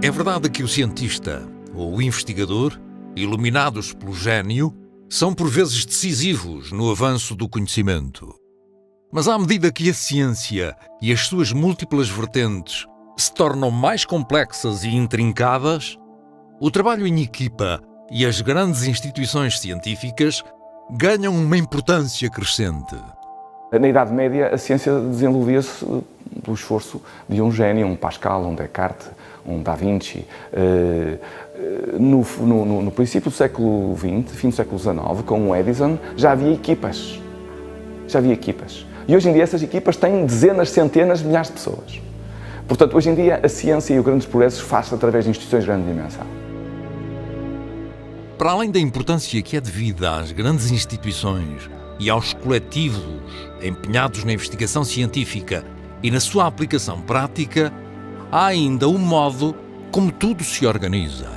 É verdade que o cientista ou o investigador, iluminados pelo gênio, são por vezes decisivos no avanço do conhecimento. Mas à medida que a ciência e as suas múltiplas vertentes se tornam mais complexas e intrincadas, o trabalho em equipa e as grandes instituições científicas ganham uma importância crescente. Na Idade Média, a ciência desenvolvia-se do esforço de um gênio, um Pascal, um Descartes, um Da Vinci. No princípio do século XX, fim do século XIX, com o Edison, já havia equipas. E hoje em dia essas equipas têm dezenas, centenas, milhares de pessoas. Portanto, hoje em dia a ciência e os grandes progressos faz-se através de instituições de grande dimensão. Para além da importância que é devida às grandes instituições e aos coletivos empenhados na investigação científica e na sua aplicação prática, há ainda o modo como tudo se organiza.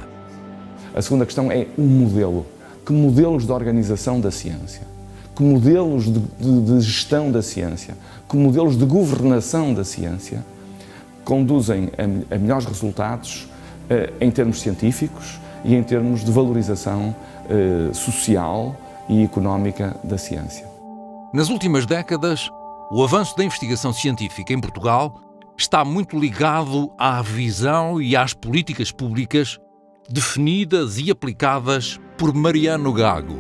A segunda questão é o modelo. Que modelos de organização da ciência? Que modelos de gestão da ciência? Que modelos de governação da ciência conduzem a melhores resultados em termos científicos e em termos de valorização social e económica da ciência? Nas últimas décadas, o avanço da investigação científica em Portugal está muito ligado à visão e às políticas públicas definidas e aplicadas por Mariano Gago.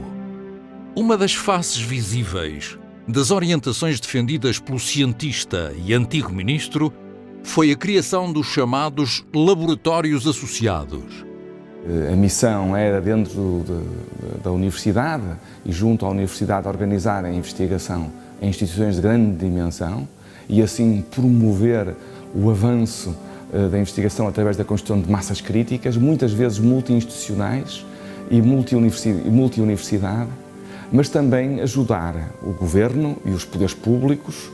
Uma das faces visíveis das orientações defendidas pelo cientista e antigo ministro foi a criação dos chamados laboratórios associados. A missão era dentro da universidade e junto à universidade organizar a investigação em instituições de grande dimensão e assim promover o avanço da investigação através da construção de massas críticas, muitas vezes multi-institucionais e multi-universidade, mas também ajudar o governo e os poderes públicos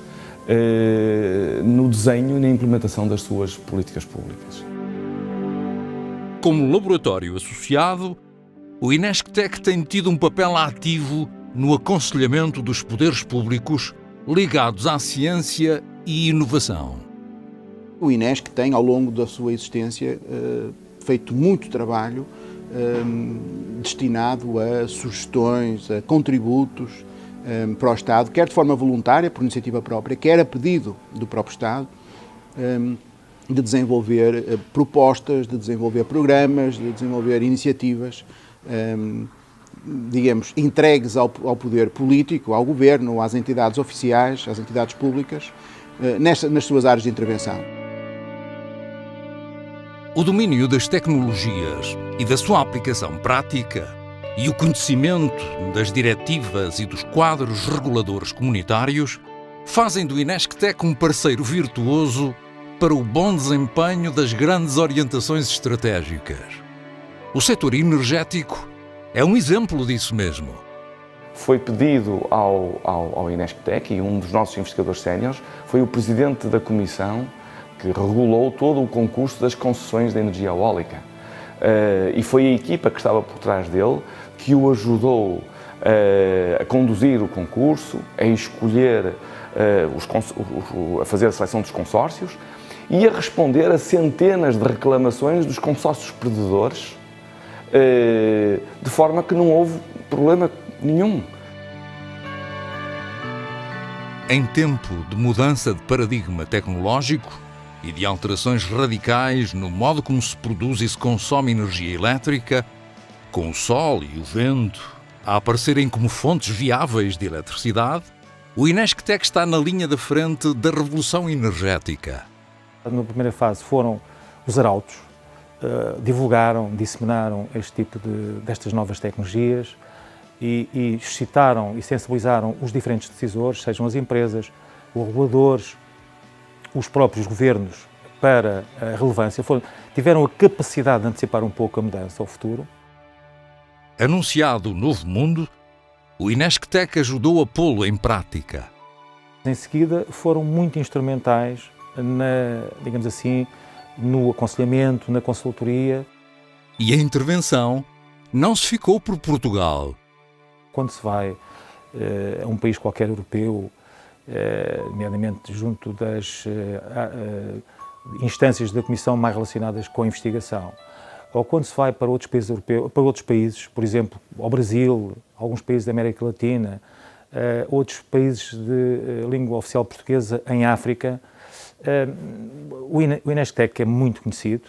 no desenho e na implementação das suas políticas públicas. Como laboratório associado, o INESC-TEC tem tido um papel ativo no aconselhamento dos poderes públicos ligados à ciência e inovação. O INESC tem, ao longo da sua existência, feito muito trabalho destinado a sugestões, a contributos para o Estado, quer de forma voluntária, por iniciativa própria, quer a pedido do próprio Estado, de desenvolver propostas, de desenvolver programas, de desenvolver iniciativas, digamos, entregues ao poder político, ao governo, às entidades oficiais, às entidades públicas, nas suas áreas de intervenção. O domínio das tecnologias e da sua aplicação prática e o conhecimento das diretivas e dos quadros reguladores comunitários fazem do INESC-TEC um parceiro virtuoso para o bom desempenho das grandes orientações estratégicas. O setor energético é um exemplo disso mesmo. Foi pedido ao INESC-TEC, e um dos nossos investigadores séniores foi o presidente da comissão que regulou todo o concurso das concessões de energia eólica. E foi a equipa que estava por trás dele que o ajudou a conduzir o concurso, a escolher, a fazer a seleção dos consórcios e a responder a centenas de reclamações dos consórcios perdedores, de forma que não houve problema nenhum. Em tempo de mudança de paradigma tecnológico e de alterações radicais no modo como se produz e se consome energia elétrica, com o sol e o vento a aparecerem como fontes viáveis de eletricidade, o INESC-TEC está na linha da frente da revolução energética. Na primeira fase foram os arautos, divulgaram, disseminaram este tipo destas novas tecnologias e suscitaram e sensibilizaram os diferentes decisores, sejam as empresas, os reguladores, os próprios governos, para a relevância. Tiveram a capacidade de antecipar um pouco a mudança ao futuro. Anunciado o novo mundo, o INESC-TEC ajudou a pô-lo em prática. Em seguida, foram muito instrumentais digamos assim, no aconselhamento, na consultoria. E a intervenção não se ficou por Portugal. Quando se vai a um país qualquer europeu, nomeadamente junto instâncias da Comissão mais relacionadas com a investigação, ou quando se vai para outros países europeus, para outros países, por exemplo, ao Brasil, alguns países da América Latina, outros países de língua oficial portuguesa em África, o INESC-TEC é muito conhecido,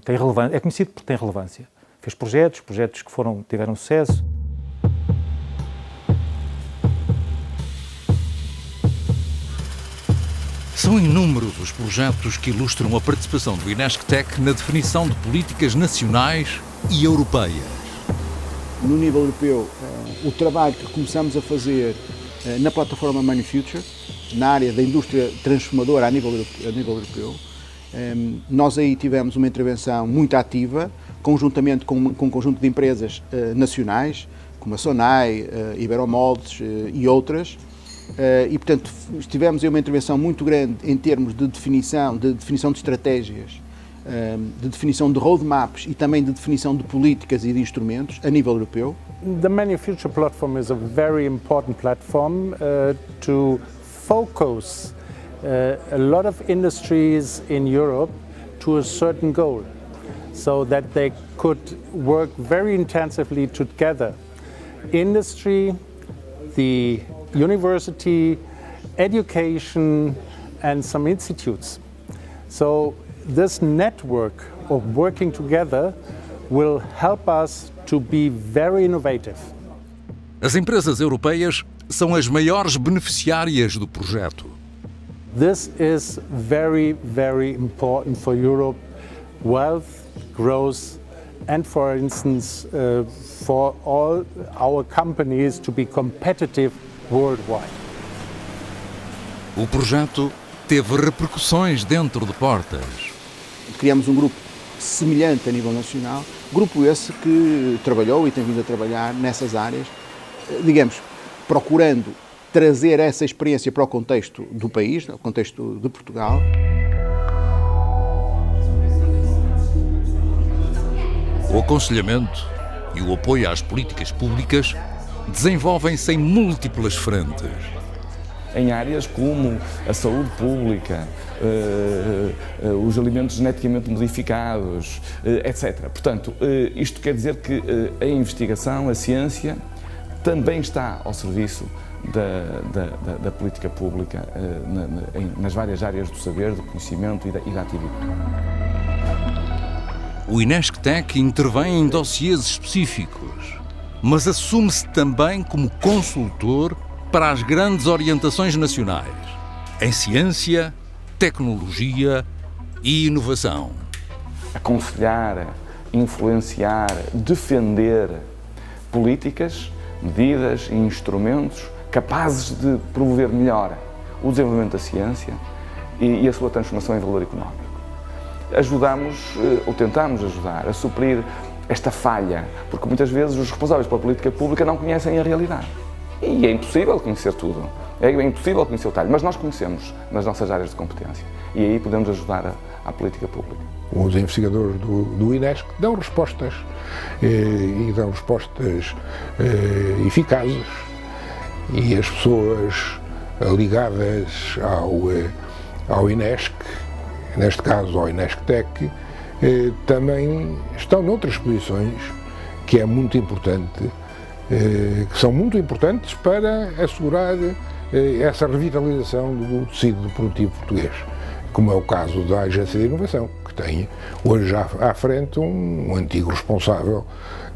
tem relevância, é conhecido porque tem relevância. Fez projetos que tiveram sucesso. São inúmeros os projetos que ilustram a participação do INESC-TEC na definição de políticas nacionais e europeias. No nível europeu, o trabalho que começamos a fazer na plataforma Manufacture, na área da indústria transformadora a nível europeu, nós aí tivemos uma intervenção muito ativa, conjuntamente com um conjunto de empresas nacionais, como a Sonai, Iberomoldes e outras, e, portanto, tivemos aí uma intervenção muito grande em termos de definição de estratégias, de definição de roadmaps e também de definição de políticas e de instrumentos a nível europeu. The Manufacture platform is a very important platform to focus a lot of industries in Europe to a certain goal, so that they could work very intensively together. Industry, the university, education, and some institutes. So this network of working together will help us to be very innovative. As empresas europeias são as maiores beneficiárias do projeto. This is very, very important for Europe, wealth, growth, and for instance, for all our companies to be competitive worldwide. O projeto teve repercussões dentro de Portas. Criamos um grupo semelhante a nível nacional, grupo esse que trabalhou e tem vindo a trabalhar nessas áreas, digamos, procurando trazer essa experiência para o contexto do país, no contexto de Portugal. O aconselhamento e o apoio às políticas públicas desenvolvem-se em múltiplas frentes. Em áreas como a saúde pública, os alimentos geneticamente modificados, etc. Portanto, isto quer dizer que a investigação, a ciência, também está ao serviço da política pública nas várias áreas do saber, do conhecimento e da atividade. O INESC-TEC intervém em dossiês específicos, mas assume-se também como consultor para as grandes orientações nacionais, em ciência, tecnologia e inovação. Aconselhar, influenciar, defender políticas, medidas e instrumentos capazes de promover melhor o desenvolvimento da ciência e a sua transformação em valor económico. Ajudamos, ou tentamos ajudar, a suprir esta falha, porque muitas vezes os responsáveis pela política pública não conhecem a realidade. E é impossível conhecer tudo, é impossível conhecer o talho, mas nós conhecemos nas nossas áreas de competência e aí podemos ajudar à política pública. Os investigadores do INESC dão respostas e dão respostas eficazes e as pessoas ligadas ao INESC, neste caso ao INESC-TEC, também estão noutras posições que é muito importante, que são muito importantes para assegurar essa revitalização do tecido produtivo português, como é o caso da Agência de Inovação, que tem hoje à frente um antigo responsável,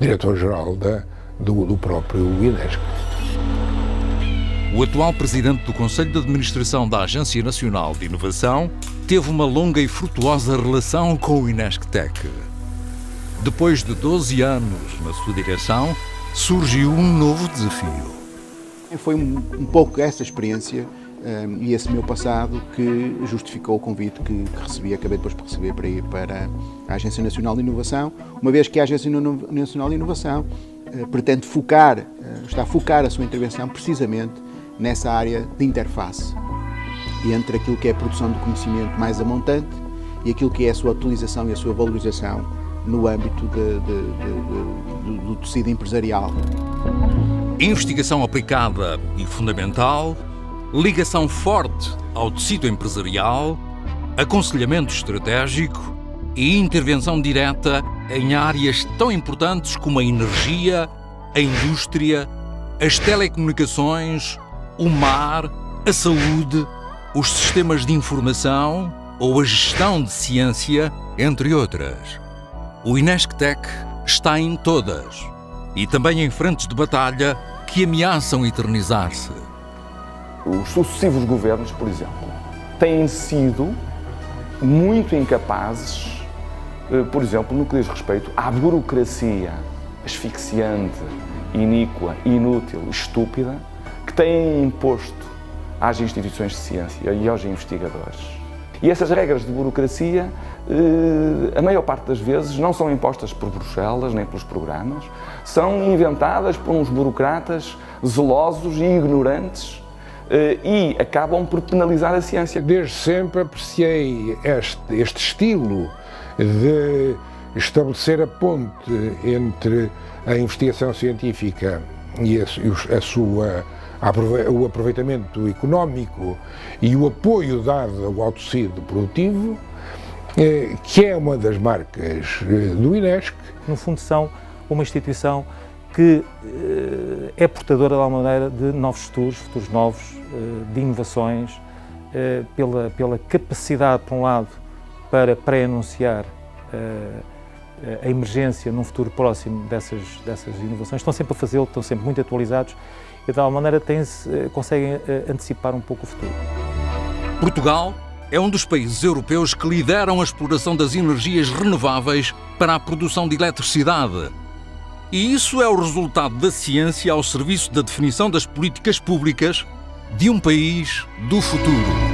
diretor-geral do próprio INESC. O atual presidente do Conselho de Administração da Agência Nacional de Inovação teve uma longa e frutuosa relação com o INESC-TEC. Depois de 12 anos na sua direção, surgiu um novo desafio. Foi um pouco essa experiência e esse meu passado que justificou o convite que recebi, acabei depois de receber para ir para a Agência Nacional de Inovação, uma vez que a Agência Nacional de Inovação pretende está a focar a sua intervenção precisamente nessa área de interface entre aquilo que é a produção de conhecimento mais a montante e aquilo que é a sua utilização e a sua valorização no âmbito do tecido empresarial. Investigação aplicada e fundamental, ligação forte ao tecido empresarial, aconselhamento estratégico e intervenção direta em áreas tão importantes como a energia, a indústria, as telecomunicações, o mar, a saúde, os sistemas de informação ou a gestão de ciência, entre outras. O INESC-TEC está em todas e também em frentes de batalha que ameaçam eternizar-se. Os sucessivos governos, por exemplo, têm sido muito incapazes, por exemplo, no que diz respeito à burocracia asfixiante, iníqua, inútil, estúpida, que têm imposto às instituições de ciência e aos investigadores. E essas regras de burocracia, a maior parte das vezes, não são impostas por Bruxelas nem pelos programas, são inventadas por uns burocratas zelosos e ignorantes e acabam por penalizar a ciência. Desde sempre apreciei este estilo de estabelecer a ponte entre a investigação científica e o aproveitamento económico e o apoio dado ao autotecido produtivo, que é uma das marcas do INESC. No fundo, são uma instituição que é portadora, de alguma maneira, de novos futuros novos, de inovações, pela capacidade, por um lado, para pré-anunciar a emergência num futuro próximo dessas inovações. Estão sempre a fazê-lo, estão sempre muito atualizados e, de alguma maneira, conseguem antecipar um pouco o futuro. Portugal é um dos países europeus que lideram a exploração das energias renováveis para a produção de eletricidade. E isso é o resultado da ciência ao serviço da definição das políticas públicas de um país do futuro.